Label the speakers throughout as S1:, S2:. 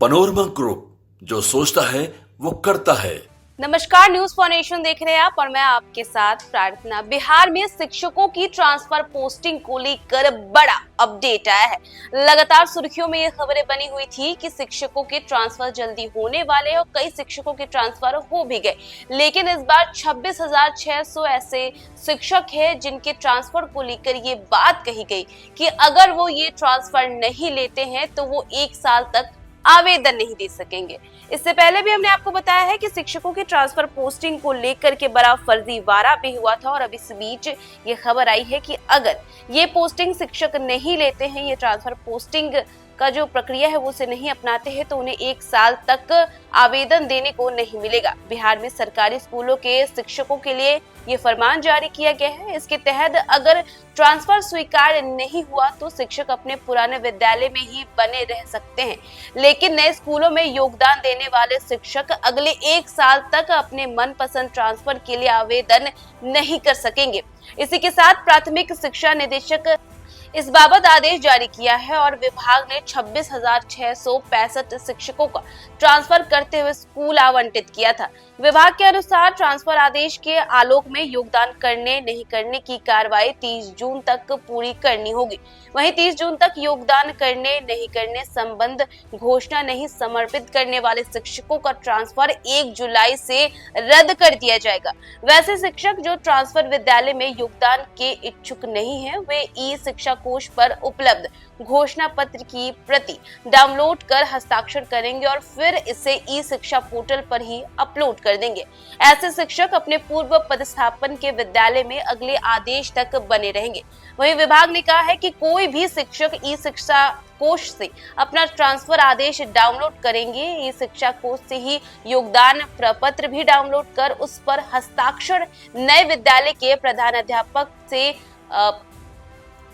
S1: Panorama group, जो सोचता है वो करता है।
S2: नमस्कार, न्यूज फॉर नेशन देख रहे हैं आप और मैं आपके साथ प्रार्थना। बिहार में शिक्षकों की ट्रांसफर पोस्टिंग को लेकर बड़ा अपडेट आया है। लगातार सुर्खियों में ये खबरें बनी हुई थी कि शिक्षकों के ट्रांसफर जल्दी होने वाले और कई शिक्षकों के ट्रांसफर हो भी गए, लेकिन इस बार 26,600 ऐसे शिक्षक हैं जिनके ट्रांसफर को लेकर ये बात कही गई कि अगर वो ये ट्रांसफर नहीं लेते हैं तो वो 1 साल तक आवेदन नहीं दे सकेंगे। इससे पहले भी हमने आपको बताया है कि शिक्षकों की ट्रांसफर पोस्टिंग को लेकर के बड़ा फर्जीवाड़ा भी हुआ था और अब इस बीच ये खबर आई है कि अगर ये पोस्टिंग शिक्षक नहीं लेते हैं, ये ट्रांसफर पोस्टिंग का जो प्रक्रिया है वो उसे नहीं अपनाते हैं, तो उन्हें 1 साल तक आवेदन देने को नहीं मिलेगा। बिहार में सरकारी स्कूलों के शिक्षकों के लिए ये फरमान जारी किया गया है। इसके तहत अगर ट्रांसफर स्वीकार नहीं हुआ तो शिक्षक अपने पुराने विद्यालय में ही बने रह सकते हैं, लेकिन नए स्कूलों में योगदान देने वाले शिक्षक अगले 1 साल तक अपने मनपसंद ट्रांसफर के लिए आवेदन नहीं कर सकेंगे। इसी के साथ प्राथमिक शिक्षा निदेशक इस बाबत आदेश जारी किया है और विभाग ने 26,665 शिक्षकों का ट्रांसफर करते हुए स्कूल आवंटित किया था। विभाग के अनुसार ट्रांसफर आदेश के आलोक में योगदान करने नहीं करने की कार्रवाई 30 जून तक पूरी करनी होगी। वहीं 30 जून तक योगदान करने नहीं करने संबंध घोषणा नहीं समर्पित करने वाले शिक्षकों का ट्रांसफर 1 जुलाई से रद्द कर दिया जाएगा। वैसे शिक्षक जो ट्रांसफर विद्यालय में योगदान के इच्छुक नहीं है, वे ई शिक्षा कोष पर उपलब्ध घोषणा पत्र की प्रति डाउनलोड कर हस्ताक्षर करेंगे और फिर इसे ई शिक्षा पोर्टल पर ही अपलोड कर देंगे। ऐसे शिक्षक अपने पूर्व पदस्थापन के विद्यालय में अगले आदेश तक बने रहेंगे। वहीं विभाग ने कहा है कि कोई भी शिक्षक ई शिक्षा कोष से अपना ट्रांसफर आदेश डाउनलोड करेंगे, ई शिक्षा कोष से ही योगदान प्रपत्र भी डाउनलोड कर उस पर हस्ताक्षर नए विद्यालय के प्रधानाध्यापक से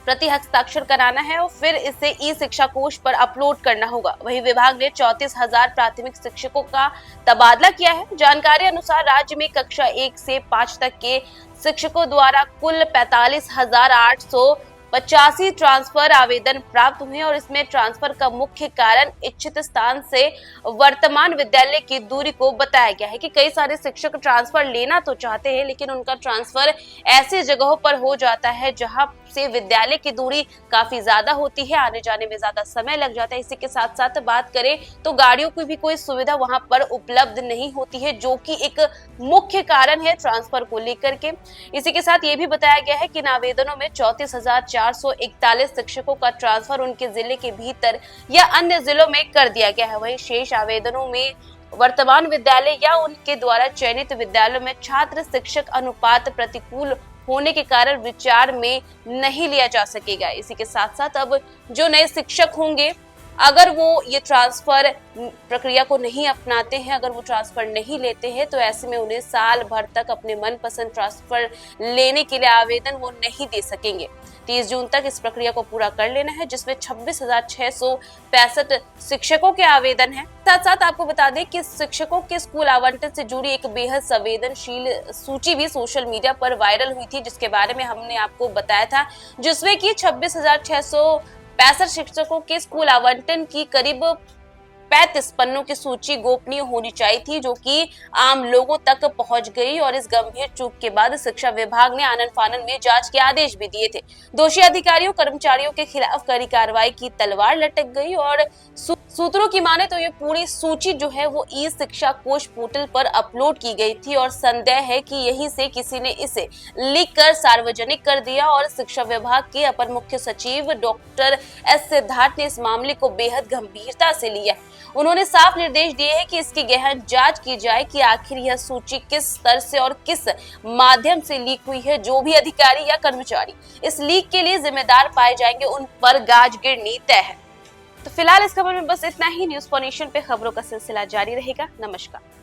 S2: प्रति हस्ताक्षर कराना है और फिर इसे ई शिक्षा कोष पर अपलोड करना होगा। वहीं विभाग ने 34,000 प्राथमिक शिक्षकों का तबादला किया है। जानकारी अनुसार राज्य में कक्षा 1 से 5 तक के शिक्षकों द्वारा कुल 45,885 ट्रांसफर आवेदन प्राप्त हुए और इसमें ट्रांसफर का मुख्य कारण इच्छित स्थान से वर्तमान विद्यालय की दूरी को बताया गया है कि कई सारे शिक्षक ट्रांसफर लेना तो चाहते हैं, लेकिन उनका ट्रांसफर ऐसी जगहों पर हो जाता है जहां से विद्यालय की दूरी काफी ज्यादा होती है, आने जाने में ज्यादा समय लग जाता है। इसी के साथ साथ बात करें तो गाड़ियों की भी कोई सुविधा वहां पर उपलब्ध नहीं होती है, जो कि एक मुख्य कारण है ट्रांसफर को लेकर के। इसी के साथ ये भी बताया गया है कि इन आवेदनों में 34,441 शिक्षकों का ट्रांसफर उनके जिले के भीतर या अन्य जिलों में कर दिया गया है। वहीं शेष आवेदनों में वर्तमान विद्यालय या उनके द्वारा चयनित विद्यालयों में छात्र शिक्षक अनुपात प्रतिकूल होने के कारण विचार में नहीं लिया जा सकेगा। इसी के साथ साथ अब जो नए शिक्षक होंगे, अगर वो ये ट्रांसफर प्रक्रिया को नहीं अपनाते हैं, अगर वो ट्रांसफर नहीं लेते हैं, तो ऐसे में उन्हें साल भर तक अपने मनपसंद ट्रांसफर लेने के लिए आवेदन वो नहीं दे सकेंगे। 30 जून तक इस प्रक्रिया को पूरा कर लेना है, जिसमें 26,665 शिक्षकों के आवेदन हैं। साथ साथ आपको बता दें कि शिक्षकों के स्कूल आवंटन से जुड़ी एक बेहद संवेदनशील सूची भी सोशल मीडिया पर वायरल हुई थी, जिसके बारे में हमने आपको बताया था, जिसमें कि 26,665 शिक्षकों के स्कूल आवंटन की करीब 35 पन्नों की सूची गोपनीय होनी चाहिए थी, जो कि आम लोगों तक पहुंच गई और इस गंभीर चूक के बाद शिक्षा विभाग ने आनन फानन में जांच के आदेश भी दिए थे। दोषी अधिकारियों कर्मचारियों के खिलाफ कड़ी कार्रवाई की तलवार लटक गई और सूत्रों की माने तो ये पूरी सूची जो है वो ई शिक्षा कोष पोर्टल पर अपलोड की गई थी और संदेह है कि यहीं से किसी ने इसे लीक कर सार्वजनिक कर दिया और शिक्षा विभाग के अपर मुख्य सचिव डॉक्टर एस सिद्धार्थ ने इस मामले को बेहद गंभीरता से लिया। उन्होंने साफ निर्देश दिए हैं कि इसकी गहन जांच की जाए कि आखिर यह सूची किस स्तर से और किस माध्यम से लीक हुई है। जो भी अधिकारी या कर्मचारी इस लीक के लिए जिम्मेदार पाए जाएंगे, उन पर गाज गिरनी तय है। तो फिलहाल इस खबर में बस इतना ही। न्यूज फॉर नेशन पे खबरों का सिलसिला जारी रहेगा। नमस्कार।